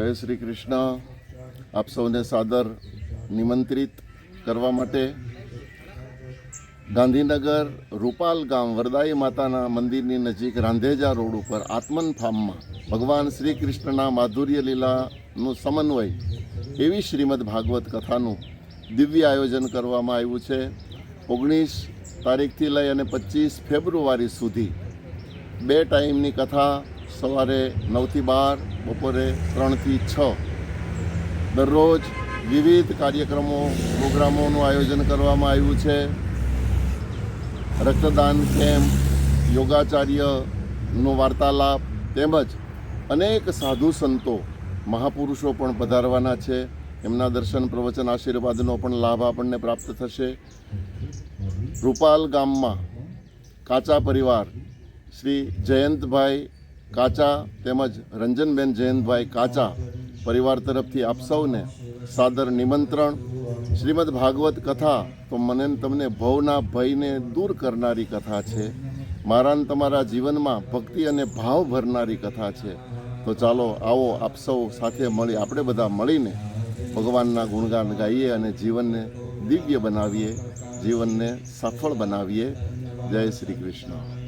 જય શ્રી કૃષ્ણ। આપ સૌને સાદર નિમંત્રિત કરવા માટે ગાંધીનગર રૂપાલ ગામ વરદાઈ માતાના મંદિરની નજીક રાંધેજા રોડ ઉપર આત્મન ફાર્મમાં ભગવાન શ્રી કૃષ્ણના માધુર્ય લીલાનું સમન્વય એવી શ્રીમદ ભાગવત કથાનું દિવ્ય આયોજન કરવામાં આવ્યું છે। 19 તારીખથી લઈ અને 25 ફેબ્રુઆરી સુધી 2 ટાઈમની કથા, સવારે 9 થી 12, બપોરે 3 થી 6 દરરોજ વિવિધ કાર્યક્રમો પ્રોગ્રામોનું આયોજન કરવામાં આવ્યું છે। રક્તદાન કેમ્પ, યોગાચાર્યનો વાર્તાલાપ તેમજ અનેક સાધુ સંતો મહાપુરુષો પણ પધારવાના છે। એમના દર્શન, પ્રવચન, આશીર્વાદનો પણ લાભ આપણને પ્રાપ્ત થશે। રૂપાલ ગામમાં કાચા પરિવાર શ્રી જયંતભાઈ કાચા તેમજ રંજનબેન જયંતભાઈ કાચા પરિવાર તરફથી આપ સૌને સાદર નિમંત્રણ। શ્રીમદ ભાગવત કથા તો મને તમને ભવના ભયને દૂર કરનારી કથા છે। મારા ને તમારા જીવનમાં ભક્તિ અને ભાવ ભરનારી કથા છે। તો ચાલો આવો આપ સૌ સાથે મળી, આપણે બધા મળીને ભગવાનના ગુણગાન ગાઈએ અને જીવનને દિવ્ય બનાવીએ, જીવનને સફળ બનાવીએ। જય શ્રી કૃષ્ણ।